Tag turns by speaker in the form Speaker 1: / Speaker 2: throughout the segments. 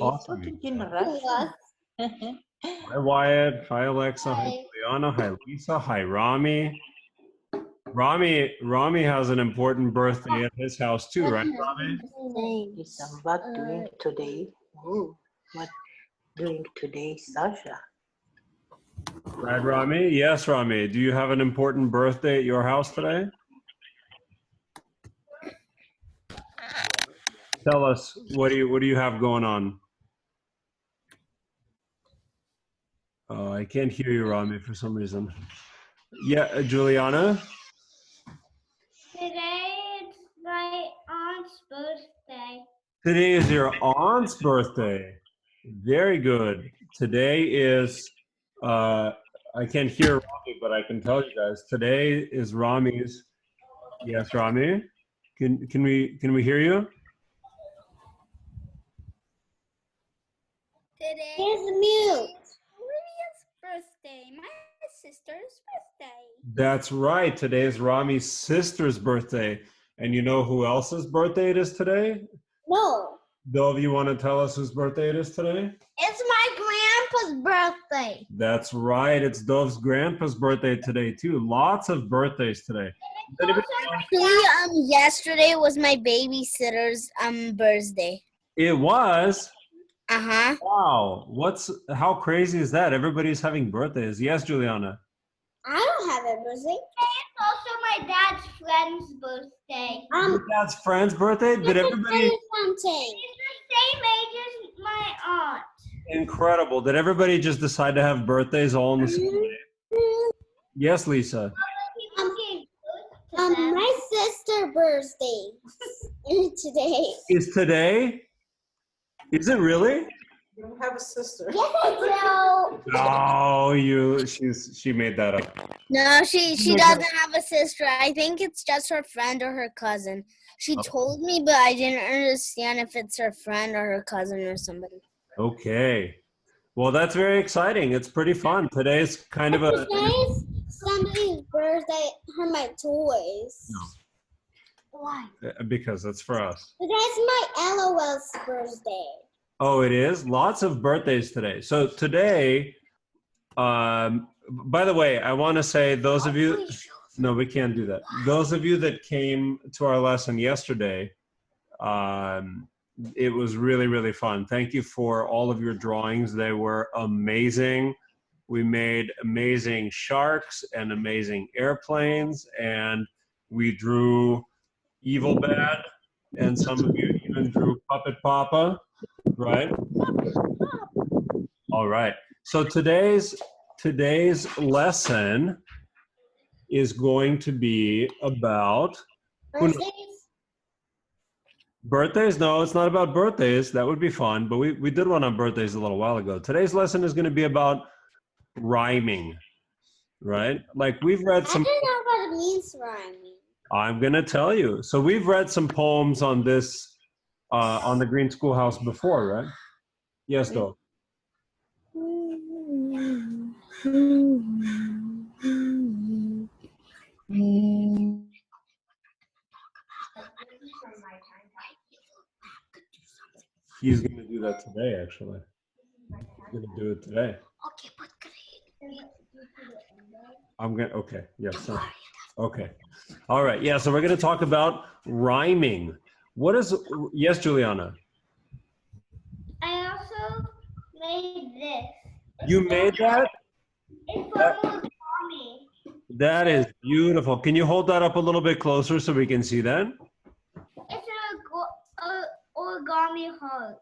Speaker 1: Awesome.
Speaker 2: Yes.
Speaker 1: Hi, Wyatt. Hi, Alexa. Hi, Juliana. Hi, Lisa. Hi, Rami. Rami has an important birthday at his house too, right, Rami?
Speaker 3: Yes, what doing today? Oh, what doing today, Sasha?
Speaker 1: Right, Rami? Yes, Rami. Do you have an important birthday at your house today? Tell us, what do you have going on? Oh, I can't hear you, Rami, for some reason. Yeah, Juliana?
Speaker 4: Today it's my aunt's birthday.
Speaker 1: Today is your aunt's birthday. Very good. Today is, I can't hear Rami, but I can tell you guys, today is Rami's, yes, Rami? Can we hear you?
Speaker 4: Today
Speaker 2: Here's mute.
Speaker 4: Lydia's birthday, my sister's birthday.
Speaker 1: That's right. Today is Rami's sister's birthday. And you know who else's birthday it is today?
Speaker 2: No.
Speaker 1: Dov, you want to tell us whose birthday it is today?
Speaker 4: It's my grandpa's birthday.
Speaker 1: That's right. It's Dov's grandpa's birthday today, too. Lots of birthdays today.
Speaker 2: Actually, yesterday was my babysitter's birthday.
Speaker 1: It was?
Speaker 2: Uh-huh.
Speaker 1: Wow. How crazy is that? Everybody's having birthdays. Yes, Juliana.
Speaker 2: I don't have a birthday.
Speaker 4: It's also my dad's friend's birthday.
Speaker 1: Your dad's friend's birthday? Did everybody?
Speaker 2: Something.
Speaker 4: He's the same age as my aunt.
Speaker 1: Incredible. Did everybody just decide to have birthdays all in the same day? Yes, Lisa.
Speaker 2: My sister's birthday today.
Speaker 1: Is today? Is it really?
Speaker 3: You don't have a sister.
Speaker 2: Yes, I do.
Speaker 1: Oh, she made that up.
Speaker 2: No, she doesn't have a sister. I think it's just her friend or her cousin. She told me, but I didn't understand if it's her friend or her cousin or somebody.
Speaker 1: Okay. Well, that's very exciting. It's pretty fun. Today's kind of a...
Speaker 2: Today's somebody's birthday are my toys.
Speaker 1: No.
Speaker 2: Why?
Speaker 1: Because that's for us.
Speaker 2: Today's my LOL's birthday.
Speaker 1: Oh, it is? Lots of birthdays today. So today, by the way, I want to say those of you... No, we can't do that. Those of you that came to our lesson yesterday, it was really, really fun. Thank you for all of your drawings. They were amazing. We made amazing sharks and amazing airplanes, and we drew Evil Bad, and some of you even drew Puppet Papa, right? All right. So today's lesson is going to be about birthdays. No, it's not about birthdays. That would be fun, but we did one on birthdays a little while ago. Today's lesson is going to be about rhyming, right? Like we've read some...
Speaker 2: I don't know what it means, rhyming.
Speaker 1: I'm going to tell you. So we've read some poems on this, on the Green Schoolhouse before, right? Yes, though. He's going to do that today, actually. He's going to do it today.
Speaker 4: Okay, but
Speaker 1: Okay, yes. So, okay. All right, yeah, so we're going to talk about rhyming. What is, yes, Juliana?
Speaker 4: I also made this.
Speaker 1: You made that?
Speaker 4: It's from origami.
Speaker 1: That is beautiful. Can you hold that up a little bit closer so we can see that?
Speaker 4: It's an origami heart.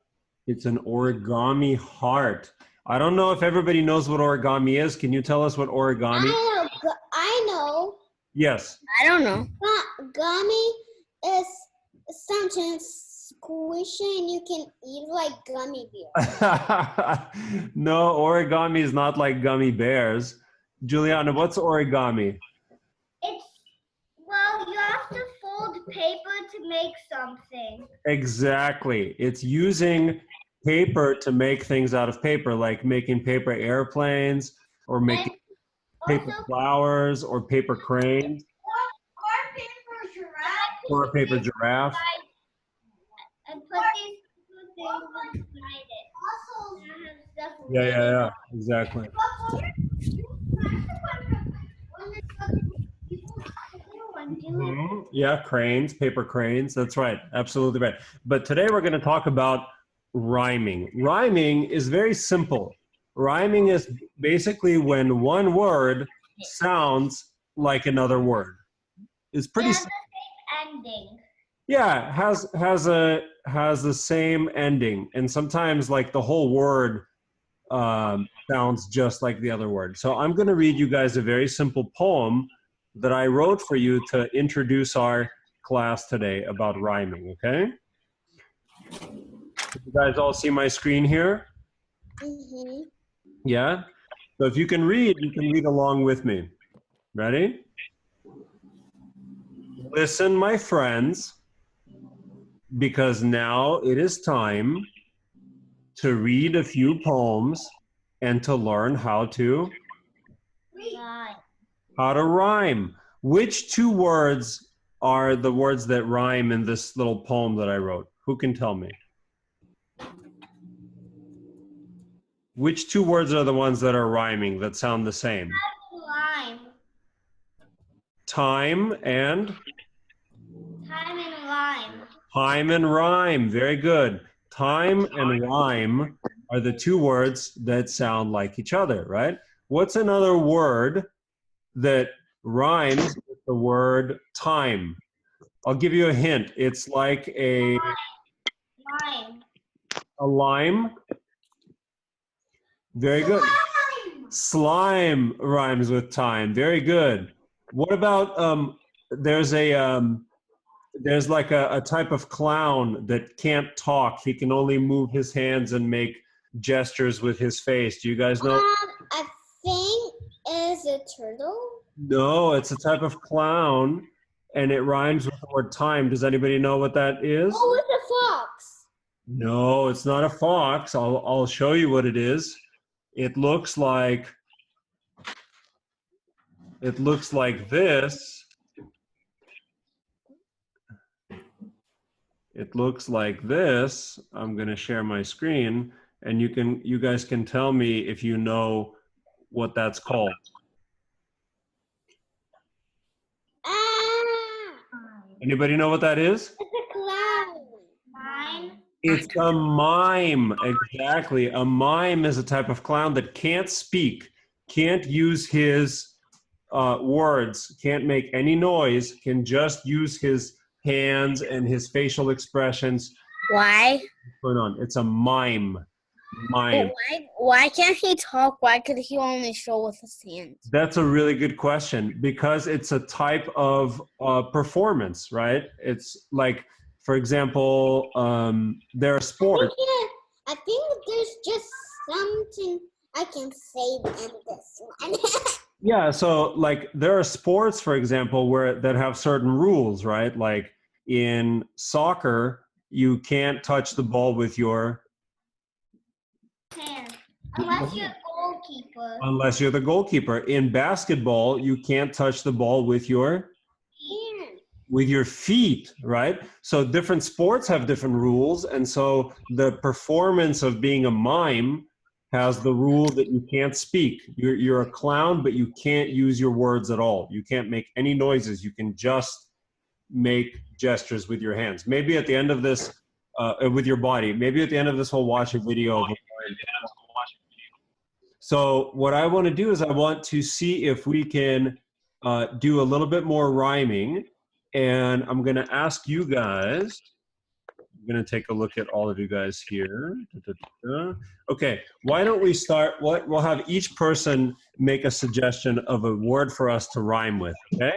Speaker 1: It's an origami heart. I don't know if everybody knows what origami is. Can you tell us what origami is?
Speaker 2: I know.
Speaker 1: Yes.
Speaker 2: I don't know. Gummy is something squishy and you can eat like gummy bears.
Speaker 1: No, origami is not like gummy bears. Juliana, what's origami?
Speaker 4: Well, you have to fold paper to make something.
Speaker 1: Exactly. It's using paper to make things out of paper, like making paper airplanes or making paper flowers or paper cranes.
Speaker 4: Or paper giraffe.
Speaker 1: Or a paper giraffe.
Speaker 4: And put these two things inside it.
Speaker 1: Yeah. Exactly. Yeah, cranes, paper cranes. That's right. Absolutely right. But today we're going to talk about rhyming. Rhyming is very simple. Rhyming is basically when one word sounds like another word. It's pretty simple.
Speaker 4: Ending.
Speaker 1: Yeah, has the same ending, and sometimes like the whole word sounds just like the other word. So I'm going to read you guys a very simple poem that I wrote for you to introduce our class today about rhyming. Okay? You guys all see my screen here?
Speaker 2: Mm-hmm.
Speaker 1: Yeah. So if you can read along with me. Ready? Listen, my friends, because now it is time to read a few poems and to learn how to rhyme. Which two words are the words that rhyme in this little poem that I wrote? Who can tell me? Which two words are the ones that are rhyming that sound the same?
Speaker 4: Lime.
Speaker 1: Time and
Speaker 4: Time and lime.
Speaker 1: time and rhyme. Very good. Time and rhyme are the two words that sound like each other, right? What's another word that rhymes with the word time? I'll give you a hint. It's like
Speaker 4: Lime.
Speaker 1: a lime. Very good. Slime rhymes with time. Very good. What about there's like a type of clown that can't talk. He can only move his hands and make gestures with his face. Do you guys know?
Speaker 2: I think is a turtle.
Speaker 1: No, it's a type of clown and it rhymes with the word time. Does anybody know what that is?
Speaker 2: Oh, it's a fox.
Speaker 1: No, it's not a fox. I'll show you what it is. It looks like this. It looks like this. I'm going to share my screen and you guys can tell me if you know what that's called. Anybody know what that is?
Speaker 2: It's a clown.
Speaker 4: Mime.
Speaker 1: It's a mime. Exactly. A mime is a type of clown that can't speak, can't use his words, can't make any noise, can just use his hands and his facial expressions.
Speaker 2: Why?
Speaker 1: What's going on? It's a mime. Mime.
Speaker 2: Why can't he talk? Why could he only show with his hands?
Speaker 1: That's a really good question because it's a type of performance, right? It's like, for example, there are sports.
Speaker 2: I think there's just something I can say in this one.
Speaker 1: Yeah, so like there are sports, for example, that have certain rules, right? Like in soccer, you can't touch the ball with your
Speaker 4: Hand. Unless you're a goalkeeper.
Speaker 1: unless you're the goalkeeper. In basketball, you can't touch the ball with your feet, right? So different sports have different rules, and so the performance of being a mime has the rule that you can't speak. You're a clown, but you can't use your words at all. You can't make any noises. You can just make gestures with your hands. Maybe at the end of this, with your body. Maybe at the end of this, we'll watch a video. So what I want to do is I want to see if we can do a little bit more rhyming. And I'm going to ask you guys, I'm going to take a look at all of you guys here. Okay, why don't we start, we'll have each person make a suggestion of a word for us to rhyme with, okay?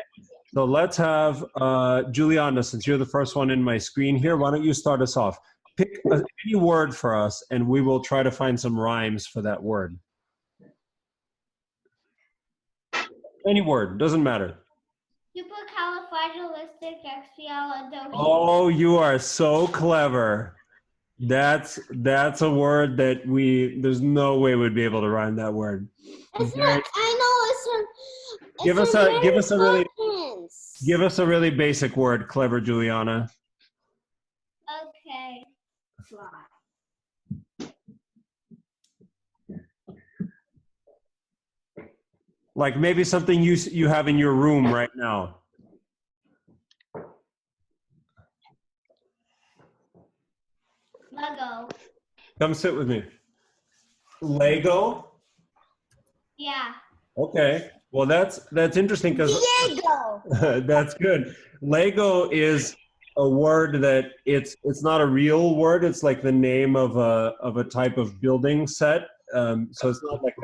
Speaker 1: So let's have Juliana, since you're the first one in my screen here, why don't you start us off? Pick any word for us and we will try to find some rhymes for that word. Any word, doesn't matter.
Speaker 4: Supercalifragilisticexpialidocious.
Speaker 1: Oh, you are so clever. That's a word that there's no way we'd be able to rhyme that word.
Speaker 2: It's not, I know
Speaker 1: Give us a really basic word, clever Juliana.
Speaker 4: Okay.
Speaker 1: Like maybe something you have in your room right now.
Speaker 4: Lego.
Speaker 1: Come sit with me. Lego?
Speaker 4: Yeah.
Speaker 1: Okay. Well, that's interesting because
Speaker 2: Diego.
Speaker 1: that's good. Lego is a word that it's not a real word. It's like the name of a type of building set. So it's not like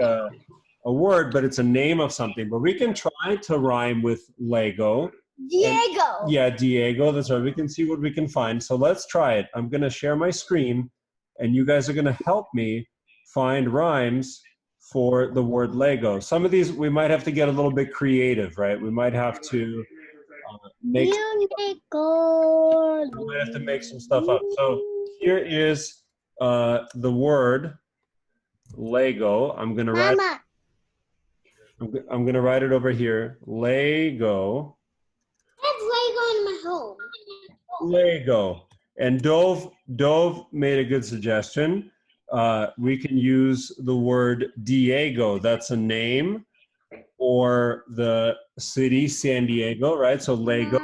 Speaker 1: a word, but it's a name of something. But we can try to rhyme with Lego.
Speaker 2: Diego.
Speaker 1: Yeah, Diego. That's right. We can see what we can find. So let's try it. I'm going to share my screen, and you guys are going to help me find rhymes for the word Lego. Some of these we might have to get a little bit creative, right? We might have to make.
Speaker 2: Unicorn.
Speaker 1: We might have to make some stuff up. So here is the word Lego. I'm going to write.
Speaker 2: Mama.
Speaker 1: I'm going to write it over here. Lego.
Speaker 2: I have Lego in my home.
Speaker 1: Lego. And Dove made a good suggestion. We can use the word Diego. That's a name, or the city San Diego, right? So Lego,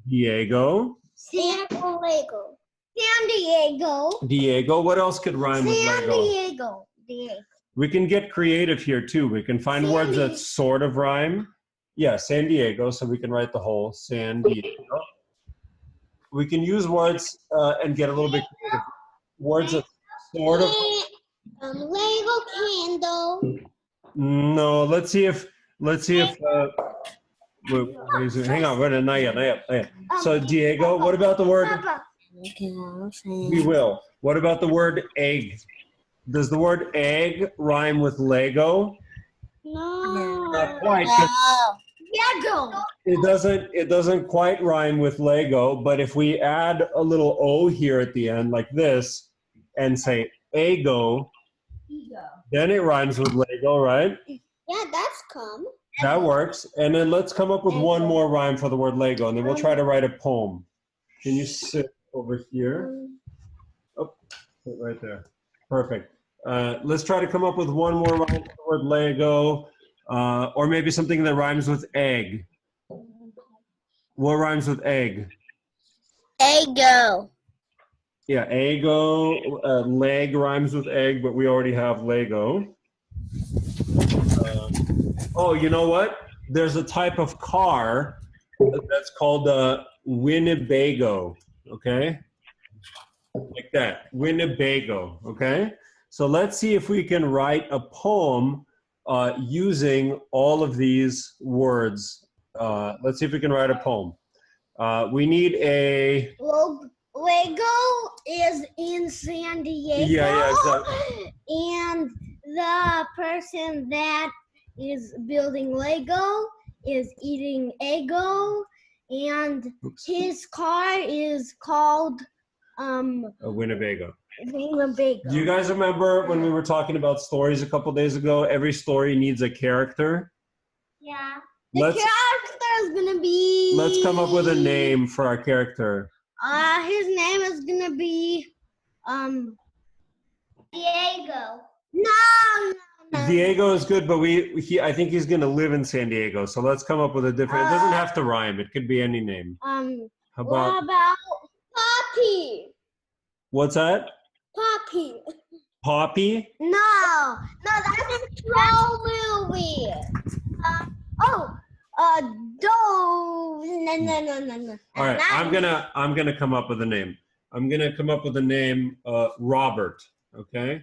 Speaker 1: Diego.
Speaker 2: San Diego. San Diego.
Speaker 1: Diego. What else could rhyme with
Speaker 2: San
Speaker 1: Lego?
Speaker 2: Diego. Diego.
Speaker 1: We can get creative here too. We can find words that sort of rhyme. Yeah, San Diego. So we can write the whole San Diego. We can use words and get a little bit creative. Words that sort of.
Speaker 2: Lego candle.
Speaker 1: No, let's see if. Hang on, not yet. So Diego, what about the word? We will. What about the word egg? Does the word egg rhyme with Lego?
Speaker 2: No.
Speaker 1: Not quite.
Speaker 2: Lego.
Speaker 1: It doesn't quite rhyme with Lego, but if we add a little O here at the end like this and say ego, then it rhymes with Lego, right?
Speaker 2: Yeah, that's come.
Speaker 1: That works. And then let's come up with one more rhyme for the word Lego, and then we'll try to write a poem. Can you sit over here? Oh, sit right there. Perfect. Let's try to come up with one more rhyme for the word Lego, or maybe something that rhymes with egg. What rhymes with egg?
Speaker 2: Ego.
Speaker 1: Yeah, ego. Leg rhymes with egg, but we already have Lego. Oh, you know what? There's a type of car that's called a Winnebago, okay? Like that, Winnebago, okay? So let's see if we can write a poem using all of these words. Let's see if we can write a poem. We need a...
Speaker 2: Lego is in San Diego.
Speaker 1: Yeah, exactly.
Speaker 2: And the person that is building Lego is eating Eggo, and his car is called
Speaker 1: A Winnebago.
Speaker 2: Winnebago.
Speaker 1: Do you guys remember when we were talking about stories a couple days ago? Every story needs a character.
Speaker 4: Yeah.
Speaker 2: The character is gonna be.
Speaker 1: Let's come up with a name for our character.
Speaker 2: His name is gonna be
Speaker 4: Diego.
Speaker 2: No.
Speaker 1: Diego is good, but I think he's gonna live in San Diego. So let's come up with a different. It doesn't have to rhyme. It could be any name. How
Speaker 2: What about Poppy?
Speaker 1: What's that?
Speaker 2: Poppy.
Speaker 1: Poppy?
Speaker 2: No, that's a troll movie. No.
Speaker 1: All right, I'm gonna come up with a name. I'm gonna come up with a name, Robert. Okay,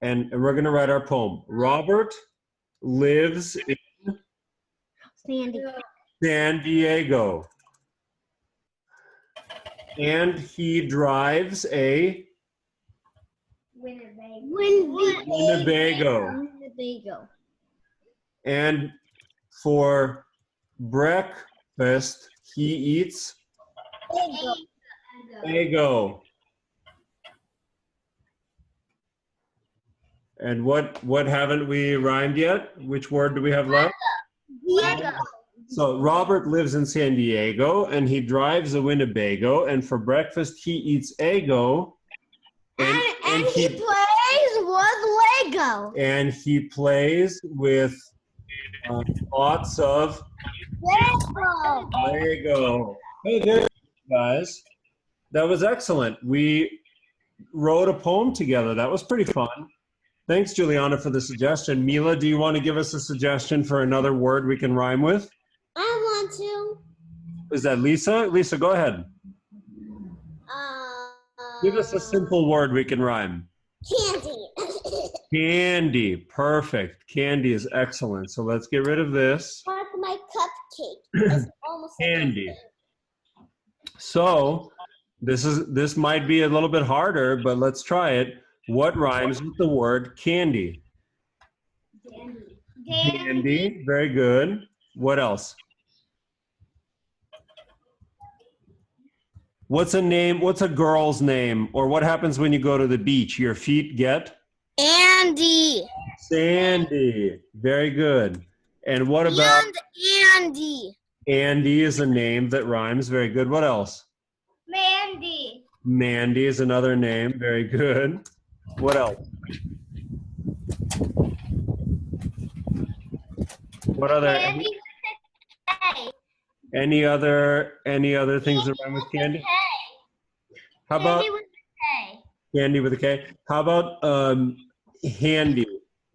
Speaker 1: and we're gonna write our poem. Robert lives in San Diego, and he drives a Winnebago. And for breakfast, he eats Eggo. And what haven't we rhymed yet? Which word do we have left?
Speaker 2: Diego.
Speaker 1: So Robert lives in San Diego, and he drives a Winnebago, and for breakfast, he eats Eggo.
Speaker 2: And he plays with Lego.
Speaker 1: And he plays with Lots of Lego. Hey, there, guys. That was excellent. We wrote a poem together. That was pretty fun. Thanks, Juliana, for the suggestion. Mila, do you want to give us a suggestion for another word we can rhyme with?
Speaker 2: I want to.
Speaker 1: Is that Lisa? Lisa, go ahead. Give us a simple word we can rhyme.
Speaker 2: Candy.
Speaker 1: Candy. Perfect. Candy is excellent. So let's get rid of this.
Speaker 2: Mark my cupcake. It's almost
Speaker 1: Candy.
Speaker 2: like
Speaker 1: So this might be a little bit harder, but let's try it. What rhymes with the word candy? Candy. Very good. What else? What's a name? What's a girl's name? Or what happens when you go to the beach? Your feet get?
Speaker 2: Andy.
Speaker 1: Sandy. Very good. And what about?
Speaker 2: And Andy.
Speaker 1: Andy is a name that rhymes. Very good. What else?
Speaker 4: Mandy.
Speaker 1: Mandy is another name. Very good. What else? What other?
Speaker 4: Candy with a K.
Speaker 1: Any other things that rhyme with candy? How about
Speaker 4: Candy with a K.
Speaker 1: candy with a K? How about handy?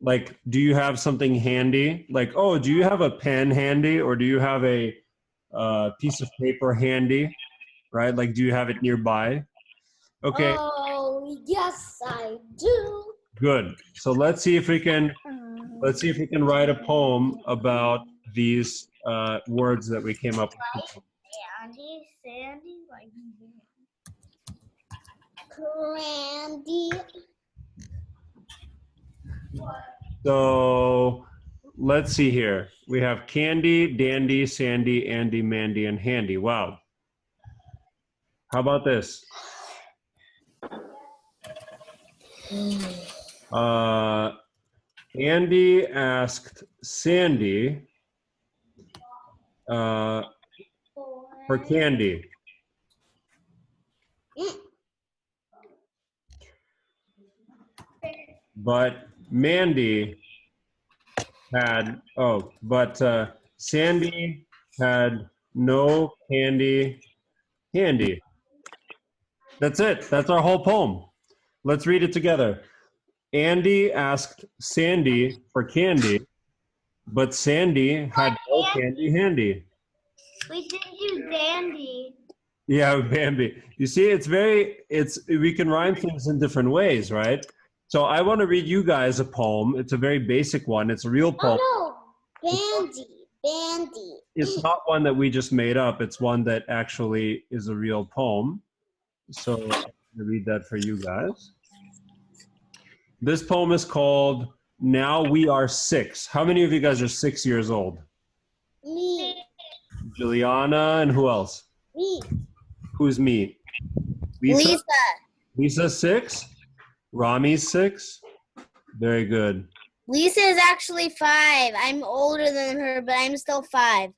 Speaker 1: Like, do you have something handy? Like, oh, do you have a pen handy, or do you have a piece of paper handy? Right? Like, do you have it nearby? Okay.
Speaker 2: Oh, yes, I do.
Speaker 1: Good. So let's see if we can write a poem about these words that we came up with.
Speaker 4: Andy, Sandy, like
Speaker 2: Candy.
Speaker 1: So let's see here. We have Candy, Dandy, Sandy, Andy, Mandy, and Handy. Wow. How about this? Andy asked Sandy for candy. But Mandy had, Sandy had no candy handy. That's it. That's our whole poem. Let's read it together. Andy asked Sandy for candy, but Sandy had no candy handy.
Speaker 4: we did do Dandy.
Speaker 1: Yeah, Bambi. You see, we can rhyme things in different ways, right? So I want to read you guys a poem. It's a very basic one. It's a real poem.
Speaker 2: Oh, no. Bandy.
Speaker 1: It's not one that we just made up. It's one that actually is a real poem. So I'm going to read that for you guys. This poem is called Now We Are Six. How many of you guys are 6 years old?
Speaker 2: Me.
Speaker 1: Juliana, and who else?
Speaker 2: Me.
Speaker 1: Who's me?
Speaker 2: Lisa.
Speaker 1: Lisa's 6? Rami's 6? Very good.
Speaker 2: Lisa is actually 5. I'm older than her, but I'm still 5.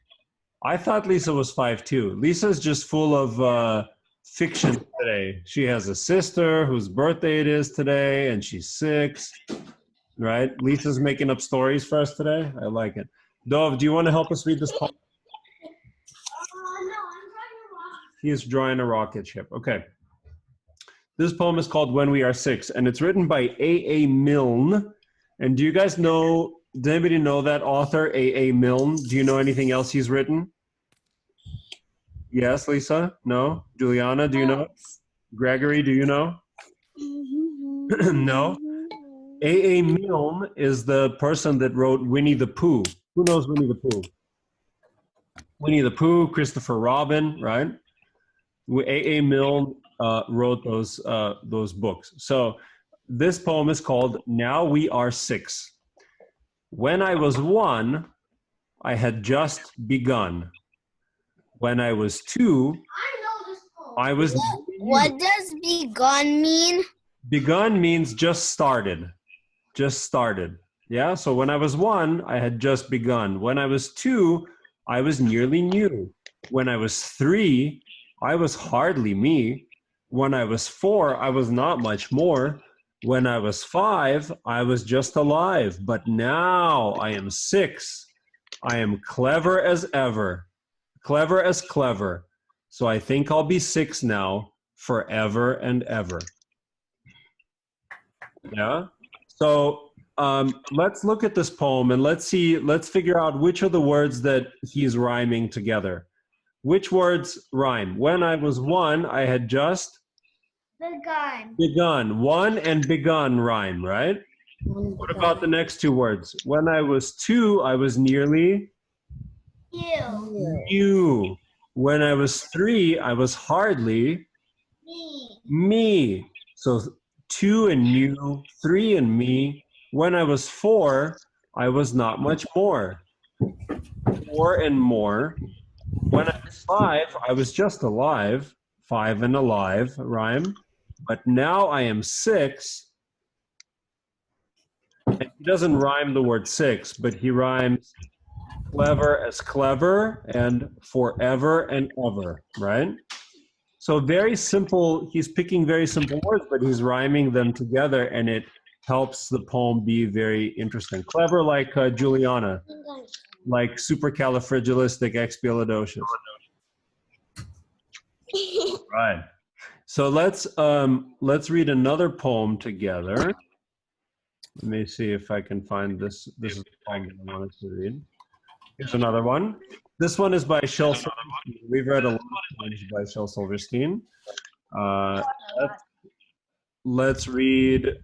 Speaker 1: I thought Lisa was 5 too. Lisa's just full of fiction today. She has a sister whose birthday it is today, and she's 6. Right? Lisa's making up stories for us today. I like it. Dov, do you want to help us read this poem?
Speaker 4: No, I'm trying to watch.
Speaker 1: He's drawing a rocket ship. Okay. This poem is called When We Are Six, and it's written by A.A. Milne. And do you guys know, does anybody know that author, A.A. Milne? Do you know anything else he's written? Yes, Lisa? No? Juliana, do you know? Gregory, do you know? No? A.A. Milne is the person that wrote Winnie the Pooh. Who knows Winnie the Pooh? Winnie the Pooh, Christopher Robin, right? A.A. Milne wrote those books. So this poem is called Now We Are Six. When I was 1, I had just begun. When I was 2,
Speaker 4: I know this poem.
Speaker 1: I was...
Speaker 2: What does begun mean?
Speaker 1: Begun means just started. Just started. Yeah, so when I was 1, I had just begun. When I was 2, I was nearly new. When I was 3, I was hardly me. When I was 4, I was not much more. When I was 5, I was just alive. But now I am 6. I am clever as ever. Clever as clever. So I think I'll be 6 now, forever and ever. Yeah? So let's look at this poem and let's figure out which are the words that he's rhyming together. Which words rhyme? When I was 1, I had just begun. 1 and begun rhyme, right? What about the next 2 words? When I was 2, I was nearly you. When I was 3, I was hardly me. So 2 and you, 3 and me. When I was 4, I was not much more. 4 and more. When I was 5, I was just alive. 5 and alive rhyme. But now I am 6. And he doesn't rhyme the word 6, but he rhymes clever as clever and forever and ever, right? So very simple, he's picking very simple words, but he's rhyming them together, and it helps the poem be very interesting. Clever like Juliana, like supercalifragilisticexpialidocious. Right. So let's read another poem together. Let me see if I can find this. This is the poem that I wanted to read. Here's another one. This one is by Shel Silverstein. We've read a lot of poems by Shel Silverstein. Let's read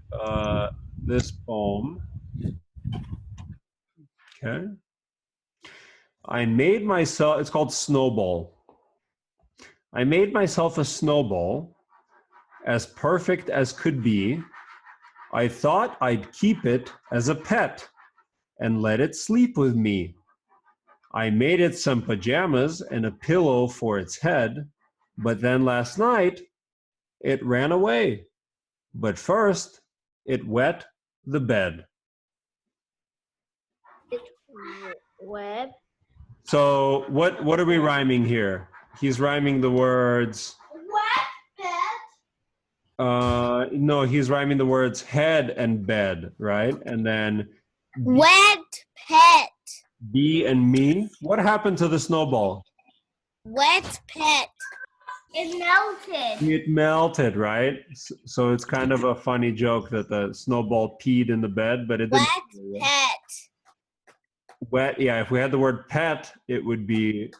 Speaker 1: this poem. Okay. I made myself, it's called Snowball. I made myself a snowball, as perfect as could be. I thought I'd keep it as a pet and let it sleep with me. I made it some pajamas and a pillow for its head, but then last night it ran away. But first it wet the bed.
Speaker 2: Web.
Speaker 1: So what are we rhyming here? He's rhyming the words. No, he's rhyming the words head and bed, right? And then
Speaker 2: Wet pet.
Speaker 1: be and me. What happened to the snowball?
Speaker 2: Wet pet.
Speaker 4: It melted.
Speaker 1: It melted, right? So it's kind of a funny joke that the snowball peed in the bed, but it didn't.
Speaker 2: Wet pet.
Speaker 1: Wet, yeah. If we had the word pet, it would be.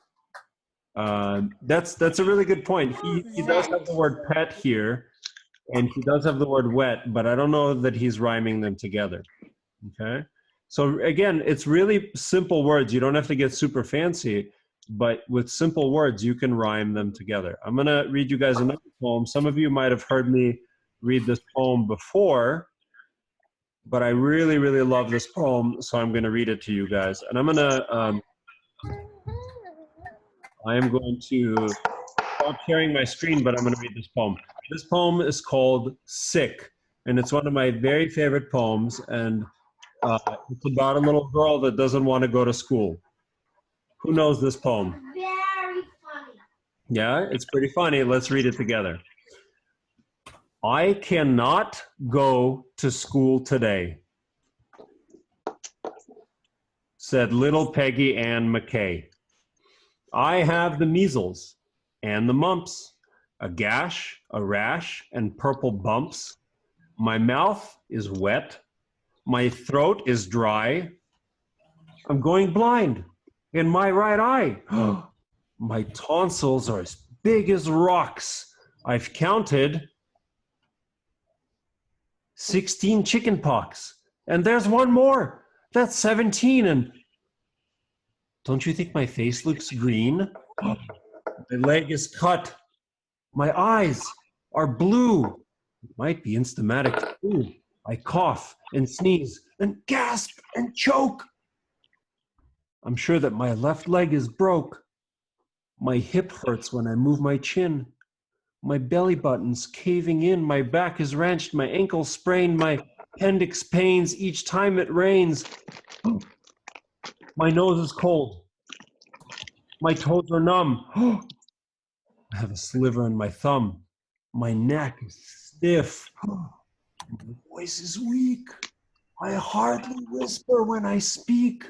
Speaker 1: That's a really good point. He does have the word pet here, and he does have the word wet, but I don't know that he's rhyming them together. Okay. So again, it's really simple words. You don't have to get super fancy, but with simple words, you can rhyme them together. I'm going to read you guys another poem. Some of you might have heard me read this poem before, but I really, really love this poem, so I'm going to read it to you guys. And I'm going to, I am going to stop sharing my screen, but I'm going to read this poem. This poem is called Sick, and it's one of my very favorite poems, and it's about a little girl that doesn't want to go to school. Who knows this poem?
Speaker 4: Very funny.
Speaker 1: Yeah, it's pretty funny. Let's read it together. I cannot go to school today, said little Peggy Ann McKay. I have the measles and the mumps, a gash, a rash, and purple bumps. My mouth is wet. My throat is dry. I'm going blind in my right eye. My tonsils are as big as rocks. I've counted 16 chicken pox. And there's one more. That's 17. And don't you think my face looks green? My leg is cut. My eyes are blue. It might be instamatic too. I cough and sneeze and gasp and choke. I'm sure that my left leg is broke. My hip hurts when I move my chin. My belly button's caving in. My back is wrenched. My ankle sprained. My appendix pains each time it rains. My nose is cold. My toes are numb. I have a sliver in my thumb. My neck is stiff. My voice is weak. I hardly whisper when I speak.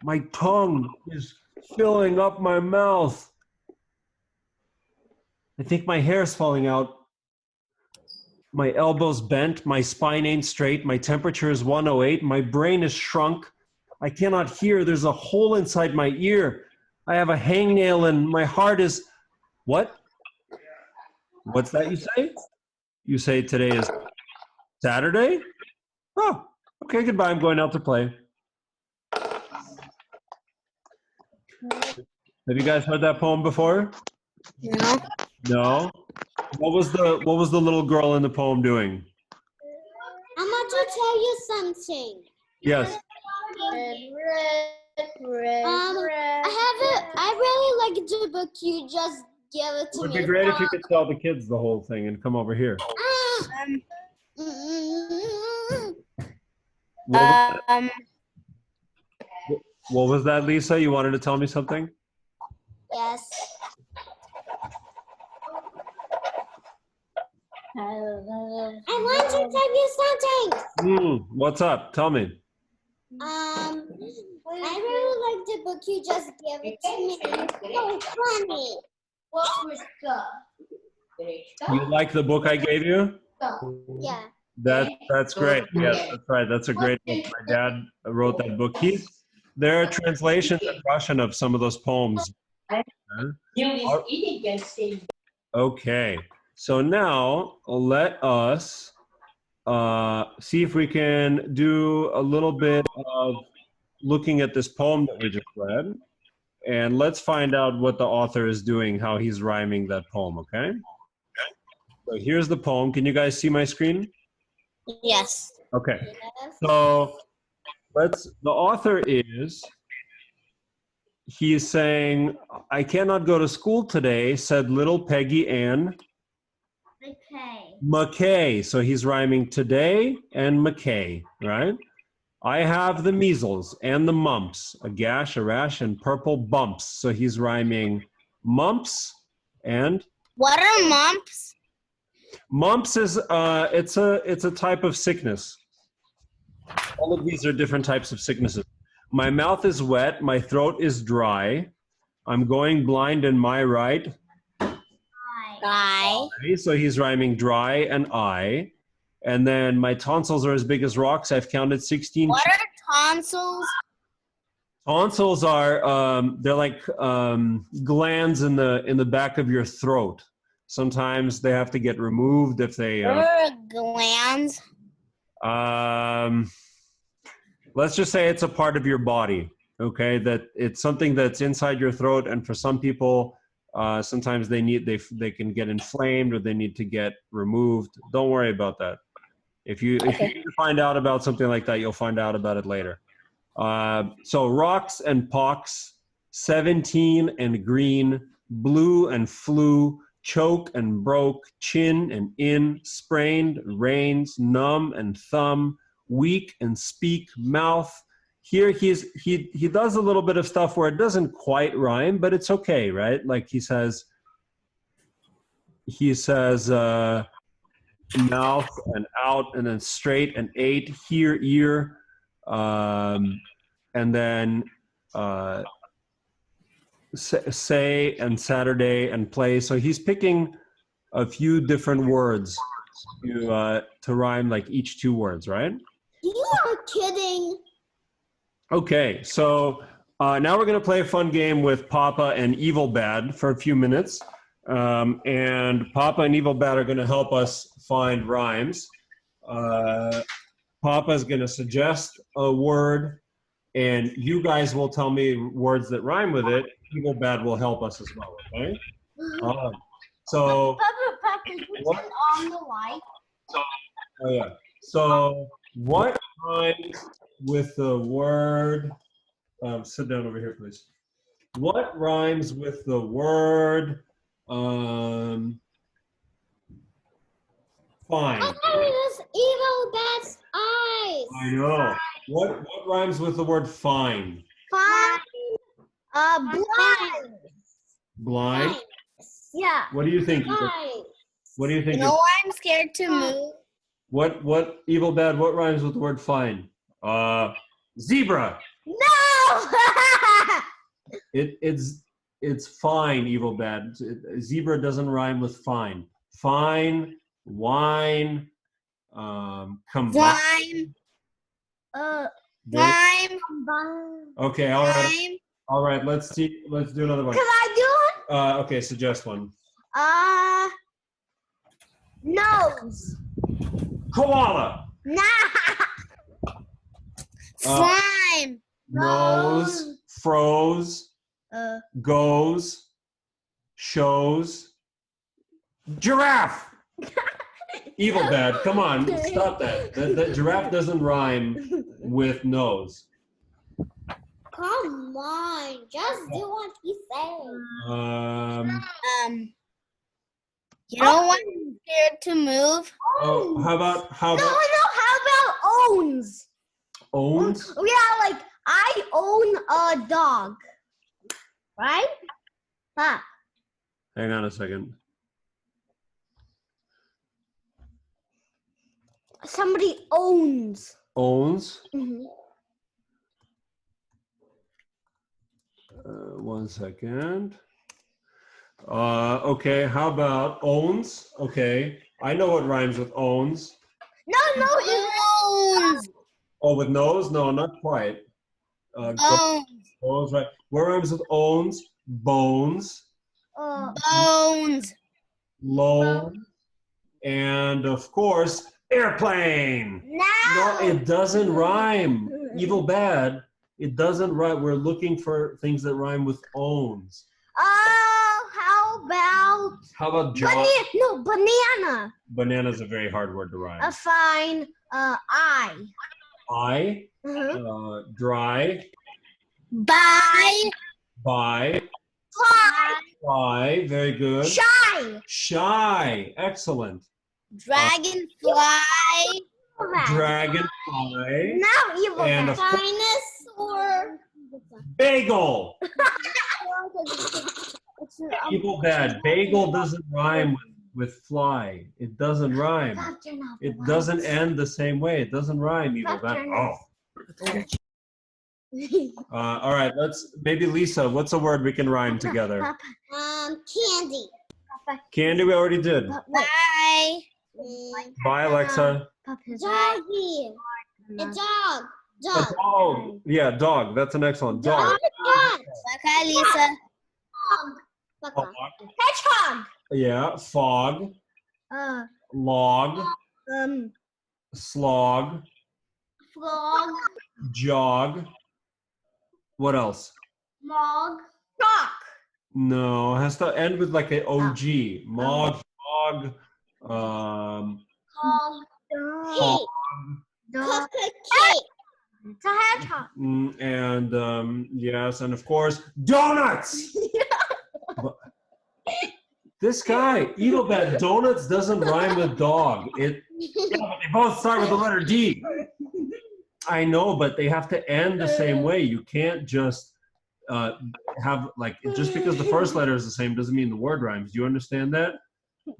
Speaker 1: My tongue is filling up my mouth. I think my hair's falling out. My elbow's bent. My spine ain't straight. My temperature is 108. My brain is shrunk. I cannot hear. There's a hole inside my ear. I have a hangnail and my heart is... What? What's that you say? You say today is Saturday? Oh, okay, goodbye. I'm going out to play. Have you guys heard that poem before?
Speaker 2: No.
Speaker 1: No? What was the little girl in the poem doing?
Speaker 2: I'm about to tell you something.
Speaker 1: Yes.
Speaker 2: I really like the book. You just give it to
Speaker 1: It would
Speaker 2: me.
Speaker 1: be great if you could tell the kids the whole thing and come over here. What was that, Lisa? You wanted to tell me something?
Speaker 2: Yes. I want to tell you something.
Speaker 1: What's up? Tell me.
Speaker 2: I really like the book you just gave it to me. It's so funny.
Speaker 4: What was
Speaker 1: You like the book I gave you?
Speaker 2: Yeah.
Speaker 1: That's great. Yes, that's right. That's a great book. My dad wrote that book. There are translations in Russian of some of those poems. Okay. So now let us see if we can do a little bit of looking at this poem that we just read. And let's find out what the author is doing, how he's rhyming that poem, okay? So here's the poem. Can you guys see my screen?
Speaker 2: Yes.
Speaker 1: Okay. So the author he's saying, I cannot go to school today, said little Peggy Ann McKay. So he's rhyming today and McKay, right? I have the measles and the mumps, a gash, a rash, and purple bumps. So he's rhyming mumps and...
Speaker 2: What are mumps?
Speaker 1: Mumps is, it's a type of sickness. All of these are different types of sicknesses. My mouth is wet, my throat is dry. I'm going blind in my right
Speaker 2: Eye.
Speaker 1: So he's rhyming dry and eye. And then my tonsils are as big as rocks. I've counted 16.
Speaker 2: What are tonsils?
Speaker 1: Tonsils are they're like glands in the back of your throat. Sometimes they have to get removed if they.
Speaker 2: What are glands?
Speaker 1: Let's just say it's a part of your body. Okay, that it's something that's inside your throat, and for some people, sometimes they can get inflamed or they need to get removed. Don't worry about that. If you need to find out about something like that, you'll find out about it later. So rocks and pox, 17 and green, blue and flu, choke and broke, chin and in, sprained, rains, numb and thumb, weak and speak, mouth. Here he does a little bit of stuff where it doesn't quite rhyme, but it's okay, right? Like he says mouth and out and then straight and eight, here, ear, and then say and Saturday and play. So he's picking a few different words to rhyme like each two words, right?
Speaker 2: You are kidding.
Speaker 1: Okay, so now we're going to play a fun game with Papa and Evil Bad for a few minutes. And Papa and Evil Bad are going to help us find rhymes. Papa is going to suggest a word, and you guys will tell me words that rhyme with it. Evil Bad will help us as well, okay? So,
Speaker 2: Papa, can you turn on the light?
Speaker 1: Oh yeah. So, what rhymes with the word? Sit down over here, please. What rhymes with the word? Fine.
Speaker 2: Oh, it's Evil Bad's eyes.
Speaker 1: I know. What rhymes with the word fine?
Speaker 2: Fine. Blind.
Speaker 1: Blind?
Speaker 2: Yeah.
Speaker 1: What do you think?
Speaker 2: Blind.
Speaker 1: What do you think?
Speaker 2: You know why I'm scared to move?
Speaker 1: What Evil Bad, what rhymes with the word fine? Zebra.
Speaker 2: No!
Speaker 1: It's fine, evil bad. Zebra doesn't rhyme with fine. Fine, wine, combine.
Speaker 2: Lime.
Speaker 1: Okay, all right. Let's do another one.
Speaker 4: Can I do it?
Speaker 1: Okay, suggest one.
Speaker 4: Nose.
Speaker 1: Koala.
Speaker 4: Nah.
Speaker 2: Slime.
Speaker 1: Nose, froze, goes, shows, giraffe. Evil bad. Come on, stop that. That giraffe doesn't rhyme with nose.
Speaker 4: Come on, just do what he said.
Speaker 2: You don't want scared to move.
Speaker 1: Oh, how about
Speaker 4: How about owns?
Speaker 1: owns?
Speaker 4: Yeah, like I own a dog, right? Huh.
Speaker 1: Hang on a second.
Speaker 4: Somebody owns.
Speaker 1: Owns.
Speaker 4: Mm-hmm.
Speaker 1: 1 second. Okay, how about owns? Okay, I know what rhymes with owns.
Speaker 4: No,
Speaker 2: Bones.
Speaker 1: Oh, with nose? No, not quite. Bones, right. What rhymes with owns? Bones,
Speaker 2: Bones.
Speaker 1: loan, and of course, airplane. No, it doesn't rhyme. Evil bad. It doesn't rhyme. We're looking for things that rhyme with owns.
Speaker 4: How
Speaker 1: about John?
Speaker 4: Banana.
Speaker 1: Banana is a very hard word to rhyme.
Speaker 4: Fine. I.
Speaker 1: Dry.
Speaker 2: By.
Speaker 1: By. Fly. Very good.
Speaker 4: Shy.
Speaker 1: Shy. Excellent.
Speaker 2: Dragonfly.
Speaker 1: Dragonfly.
Speaker 4: Now evil.
Speaker 1: And of course,
Speaker 2: Dinosaur.
Speaker 1: bagel. Evil bad. Bagel doesn't rhyme with fly. It doesn't rhyme. It doesn't end the same way. It doesn't rhyme, evil bad. Oh. All right, maybe Lisa, what's a word we can rhyme together?
Speaker 4: Candy.
Speaker 1: Candy we already did.
Speaker 2: Bye.
Speaker 1: Bye, Alexa.
Speaker 4: Doggy. A dog.
Speaker 1: A dog. Yeah, dog. That's an excellent dog.
Speaker 2: Bye, Lisa.
Speaker 1: Fog.
Speaker 4: Hedgehog.
Speaker 1: Yeah, fog. Log. Slog.
Speaker 4: Frog.
Speaker 1: Jog. What else?
Speaker 4: Mog. Rock.
Speaker 1: No, it has to end with like an OG. Mog, fog,
Speaker 4: Hog.
Speaker 1: hog,
Speaker 4: Dog. It's a hedgehog.
Speaker 1: and yes, and of course, donuts. This guy, evil bad, donuts doesn't rhyme with dog. They both start with the letter D. I know, but they have to end the same way. You can't just have just because the first letter is the same doesn't mean the word rhymes. Do you understand that?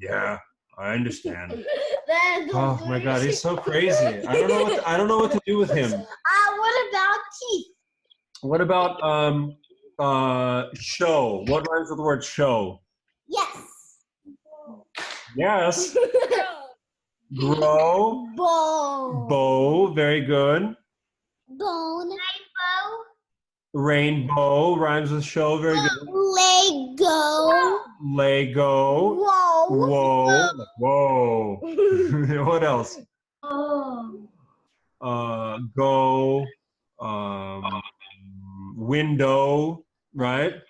Speaker 1: Yeah, I understand. Oh my God, he's so crazy. I don't know what to do with him.
Speaker 4: What about teeth?
Speaker 1: What about show? What rhymes with the word show?
Speaker 4: Yes.
Speaker 1: Yes. Grow. Bow. Very good.
Speaker 4: Bone.
Speaker 1: Rainbow rhymes with show. Very good.
Speaker 4: Lego.
Speaker 1: Lego.
Speaker 4: Whoa.
Speaker 1: Whoa. What else? Go. Window. Right.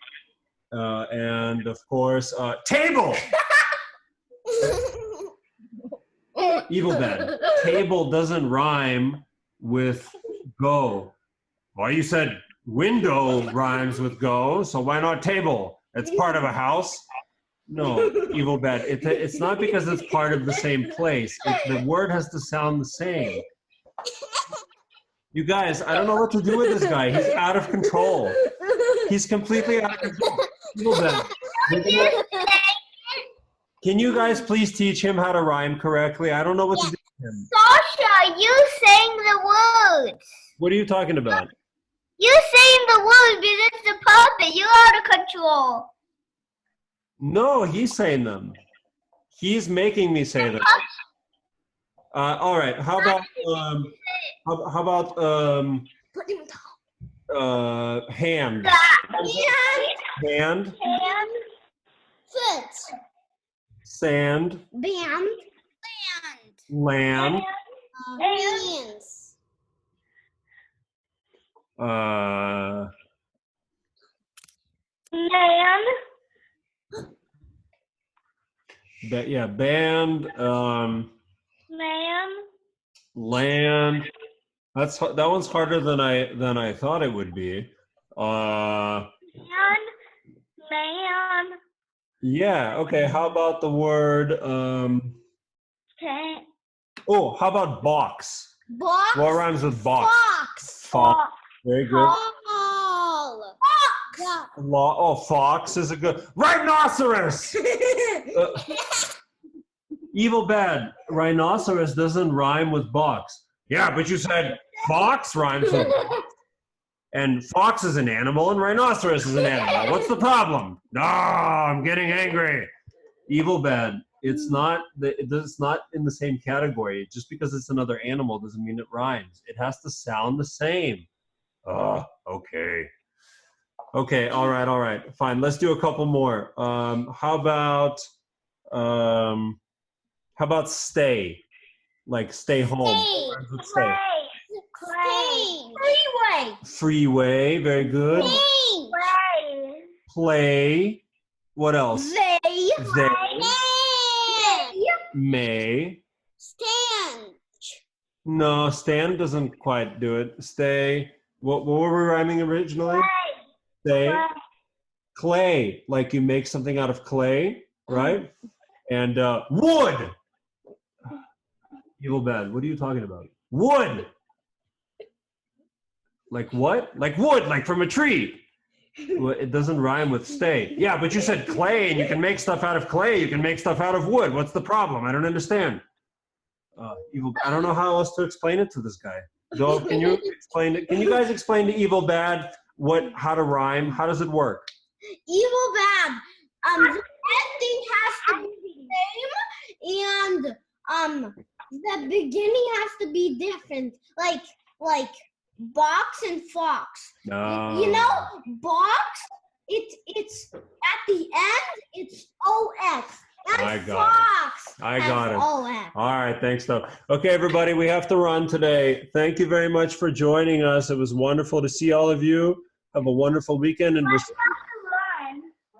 Speaker 1: And of course, table. Evil bad. Table doesn't rhyme with go. Well, you said window rhymes with go, so why not table? It's part of a house. No, evil bad. It's not because it's part of the same place. The word has to sound the same. You guys, I don't know what to do with this guy. He's out of control. He's completely out of control. Evil bad. Can you guys please teach him how to rhyme correctly? I don't know what to do with him.
Speaker 4: Sasha, you saying the words.
Speaker 1: What are you talking about?
Speaker 4: You saying the words, but it's the puppet. You're out of control.
Speaker 1: No, he's saying them. He's making me say them. All right. How about hand? Hand.
Speaker 2: Foot.
Speaker 1: Sand.
Speaker 2: Band.
Speaker 1: Land.
Speaker 2: Hands.
Speaker 4: Man.
Speaker 1: Yeah, band.
Speaker 4: Man.
Speaker 1: Land. That one's harder than I thought it would be.
Speaker 4: Man.
Speaker 1: Yeah. Okay. How about the word?
Speaker 4: Okay.
Speaker 1: Oh, how about box?
Speaker 2: Box.
Speaker 1: What rhymes with box?
Speaker 2: Fox.
Speaker 1: Fox. Very good.
Speaker 2: Ball. Fox.
Speaker 1: Oh, fox is a good. Rhinoceros. Evil bad. Rhinoceros doesn't rhyme with box. Yeah, but you said fox rhymes with box. And fox is an animal and rhinoceros is an animal. What's the problem? No, I'm getting angry. Evil bad. It's not in the same category. Just because it's another animal doesn't mean it rhymes. It has to sound the same. Okay. Okay, all right. Fine. Let's do a couple more. How about stay? Like stay home. Stay.
Speaker 2: Freeway.
Speaker 1: Freeway, very good. Play. What else?
Speaker 2: They.
Speaker 1: May.
Speaker 2: Stand.
Speaker 1: No, stand doesn't quite do it. Stay. What were we rhyming originally? Stay. Clay. Like you make something out of clay, right? And wood. Evil bad. What are you talking about? Wood. Like what? Like wood, like from a tree. It doesn't rhyme with stay. Yeah, but you said clay, and you can make stuff out of clay. You can make stuff out of wood. What's the problem? I don't understand. Evil. I don't know how else to explain it to this guy. Joel, can you explain it? Can you guys explain to evil bad how to rhyme? How does it work?
Speaker 2: Evil bad. The ending has to be the same, and the beginning has to be different. Like box and fox.
Speaker 1: No.
Speaker 2: You know, box. It's at the end. It's OX. And
Speaker 1: I got
Speaker 2: fox.
Speaker 1: I got it.
Speaker 2: OX.
Speaker 1: All right, thanks, though. Okay, everybody, we have to run today. Thank you very much for joining us. It was wonderful to see all of you. Have a wonderful weekend, and we'll see you